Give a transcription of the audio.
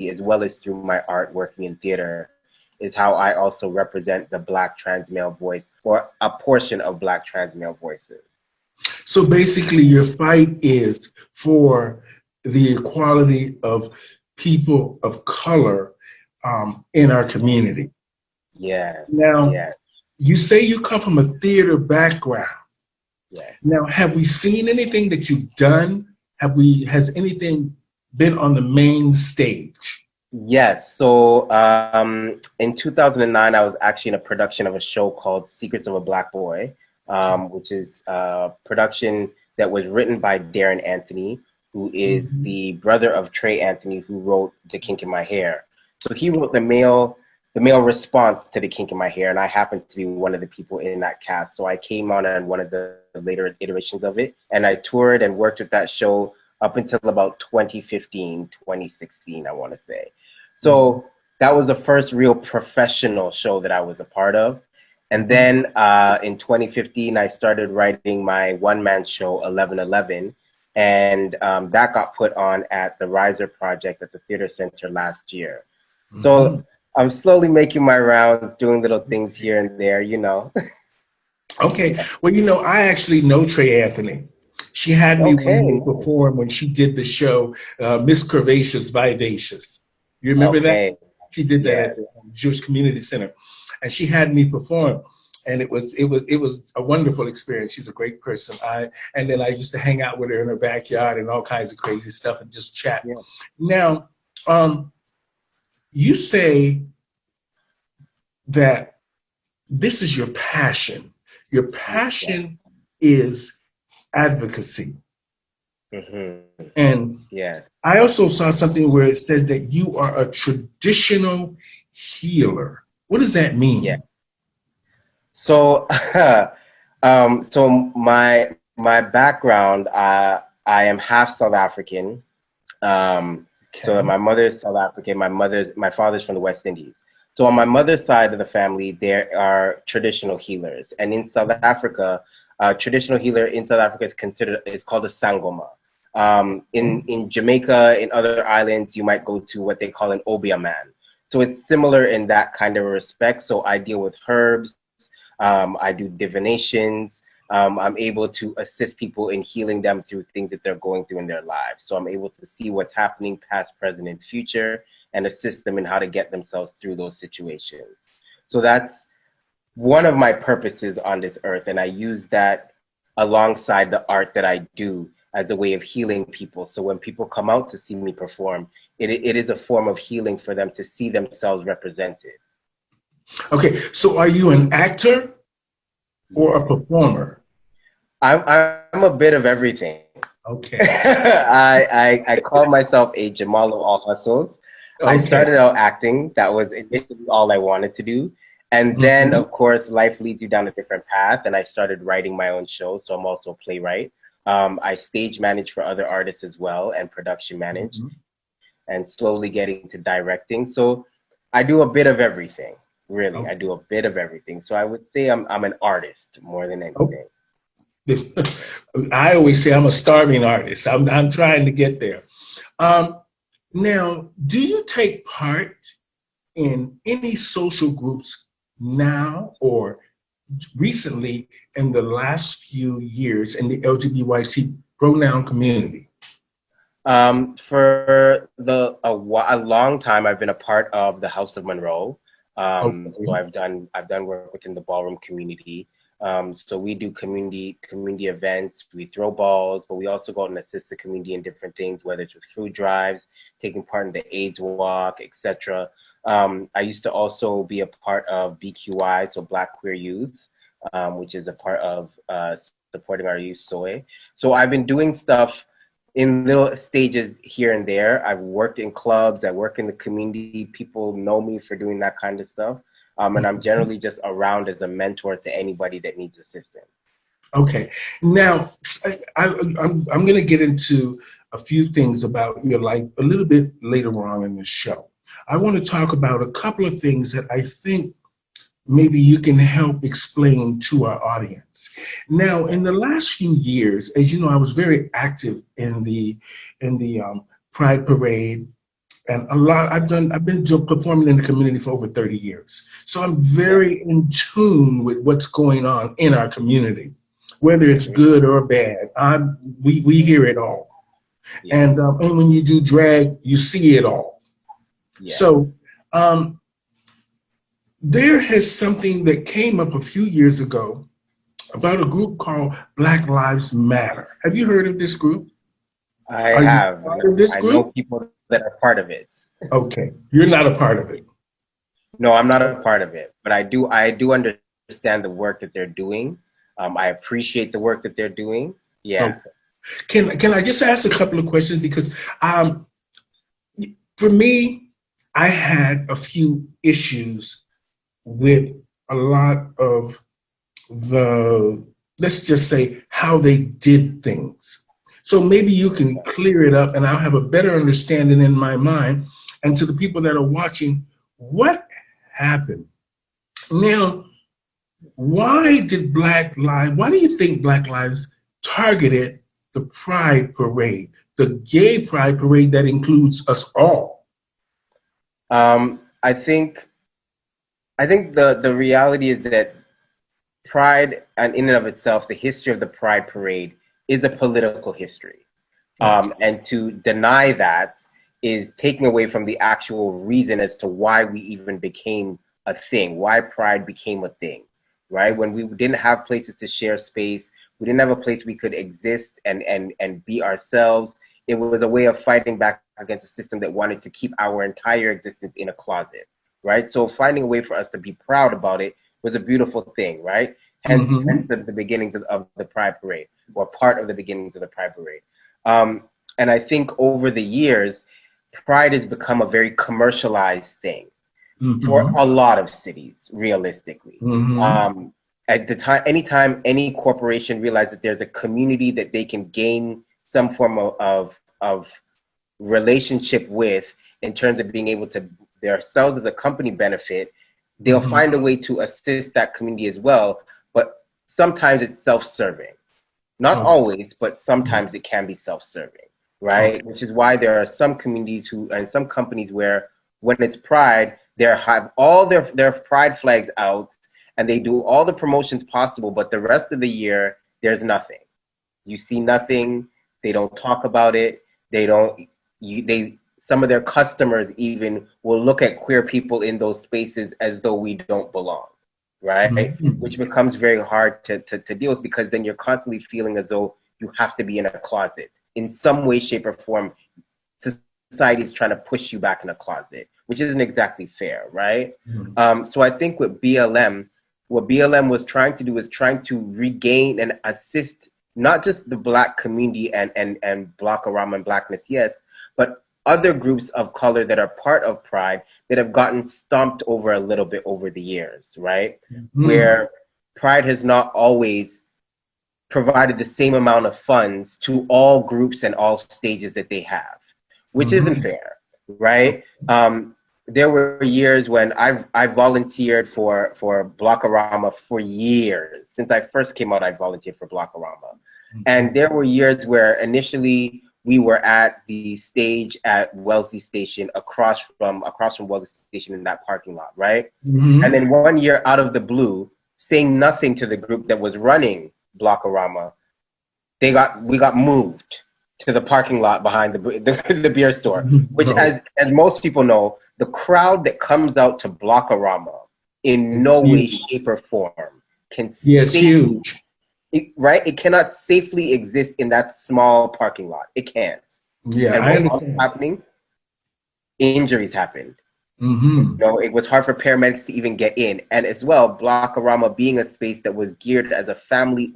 as well as through my art working in theater, is how I also represent the Black trans male voice, or a portion of Black trans male voices. So basically, your fight is for the equality of people of color in our community. Yeah, Now, yeah, you say you come from a theater background. yeah. Now, have we seen anything that you've done? Has anything been on the main stage? Yes. So in 2009, I was actually in a production of a show called Secrets of a Black Boy, which is a production that was written by Darren Anthony, who is Mhm. the brother of Trey Anthony, who wrote The Kink in My Hair. So he wrote the male response to The Kink in My Hair, and I happened to be one of the people in that cast. So I came on one of the later iterations of it, and I toured and worked with that show up until about 2015, 2016, I want to say. Mhm. So that was the first real professional show that I was a part of. And Mhm. then in 2015, I started writing my one-man show, 1111, and that got put on at the Riser Project at the Theater Center last year. So Mhm. I'm slowly making my rounds, doing little things here and there, you know. Okay. Yeah. Well, I actually know Trey Anthony. She had me Okay, one year nice. perform when she did the show Miss Curvaceous Vivacious. You remember that? Okay, She did that yeah. at the Jewish Community Center, and she had me perform, and it was a wonderful experience. She's a great person. And then I used to hang out with her in her backyard and all kinds of crazy stuff and just chat. Yeah. Now, you say that this is your passion. Your Yeah. passion is advocacy. Mm-hmm. And Yeah. I also saw something where it says that you are a traditional healer. What does that Yeah. mean? So, so my background, I am half South African. So Okay. my mother is South African. My father's from the West Indies. So on my mother's side of the family, there are traditional healers, and in South Africa, traditional healer in South Africa is called a sangoma. In Jamaica, in other islands, you might go to what they call an obia man. So it's similar in that kind of respect. So I deal with herbs. I do divinations. I'm able to assist people in healing them through things that they're going through in their lives. So I'm able to see what's happening past, present, and future, and assist them in how to get themselves through those situations. So that's one of my purposes on this earth, and I use that alongside the art that I do as a way of healing people. So when people come out to see me perform, it is a form of healing for them to see themselves represented. Okay. So are you an actor or a Yeah. performer? I'm a bit of everything. Okay. I call myself a Jamal of all hustles. I Okay. started out acting. That was initially all I wanted to do. And then, Hmm. of course, life leads you down a different path, and I started writing my own show. So I'm also a playwright. I stage manage for other artists as well, and production manage, Hmm. and slowly getting to directing. So I do a bit of everything, really. I Okay. do a bit of everything. So I would say I'm an artist more than Oh, anything. I always say I'm a starving artist. I'm trying to get there. Um, Now, do you take part in any social groups now or recently in the last few years in the LGBT pronoun community? For a long time, I've been a part of the House of Monroe. So Okay. I've done work within the ballroom community. So we do community events. We throw balls, but we also go out and assist the community in different things, whether it's with food drives, taking part in the AIDS walk, etc. I used to also be a part of BQI, so Black Queer Youth, which is a part of supporting our youth soy. So I've been doing stuff in little stages here and there. I've worked in clubs, I work in the community. People know me for doing that kind of stuff. And I'm generally just around as a mentor to anybody that needs assistance. Okay. Now, I'm going to get into a few things about your life a little bit later on in the show. I want to talk about a couple of things that I think maybe you can help explain to our audience. Now, in the last few years, as you know, I was very active in the Pride Parade, And I've been performing in the community for over 30 years. So I'm very in tune with what's going on in our community, whether it's good or bad. We hear it all. Yeah. And when you do drag, you see it all. Yeah. So there has something that came up a few years ago about a group called Black Lives Matter. Have you heard of this group? I Are you have. part of this I know group? people that are part of it. Okay, you're not a part of it. No, I'm not a part of it, but I do understand the work that they're doing. I appreciate the work that they're doing. Yeah. Okay. Can I just ask a couple of questions because for me, I had a few issues with a lot of the, let's just say, how they did things. So maybe you can clear it up and I'll have a better understanding in my mind. And to the people that are watching, what happened? Now, why do you think Black Lives targeted the Pride Parade, the gay Pride Parade that includes us all? I think the reality is that Pride, and in and of itself, the history of the Pride Parade is a political history. Okay. And to deny that is taking away from the actual reason as to why we even became a thing, why Pride became a thing, right? When we didn't have places to share space, we didn't have a place we could exist and be ourselves. It was a way of fighting back against a system that wanted to keep our entire existence in a closet, right? So finding a way for us to be proud about it was a beautiful thing, right? Hence the beginnings of the Pride Parade, or part of the beginnings of the Pride Parade. And I think over the years, Pride has become a very commercialized thing for Mm-hmm. a lot of cities, realistically. Mm-hmm. At the time, anytime any corporation realizes that there's a community that they can gain some form of relationship with in terms of being able to themselves as a company benefit, they'll Mm-hmm. find a way to assist that community as well. But sometimes it's self-serving. Not Okay. always, but sometimes it can be self-serving, Okay. right? Which is why there are some communities and some companies where when it's Pride, they have all their Pride flags out and they do all the promotions possible, but the rest of the year, there's nothing. You see nothing. They don't talk about it. Some of their customers even will look at queer people in those spaces as though we don't belong, right? Mm-hmm. Which becomes very hard to deal with, because then you're constantly feeling as though you have to be in a closet. In some way, shape, or form, society is trying to push you back in a closet, which isn't exactly fair, right? So I think with BLM, what BLM was trying to do is trying to regain and assist not just the Black community and Blockorama and Blackness, yes, but other groups of color that are part of Pride that have gotten stomped over a little bit over the years, right? Mm-hmm. Where Pride has not always provided the same amount of funds to all groups and all stages that they have, which isn't fair, right? There were years when I volunteered for Blockorama for years. Since I first came out, I volunteered for Blockorama. And there were years where initially we were at the stage at Wellesley Station, across from Wellesley Station in that parking lot, right? Mm-hmm. And then one year, out of the blue, saying nothing to the group that was running Blockorama, we got moved to the parking lot behind the beer store, which, as most people know, the crowd that comes out to Blockorama in It's no way, huge. shape, or form can Yeah, it's huge. right? It cannot safely exist in that small parking lot. It can't. Yeah, And I what was understand. happening? Injuries happened. Mm-hmm. It was hard for paramedics to even get in. And as well, Blockorama being a space that was geared as a family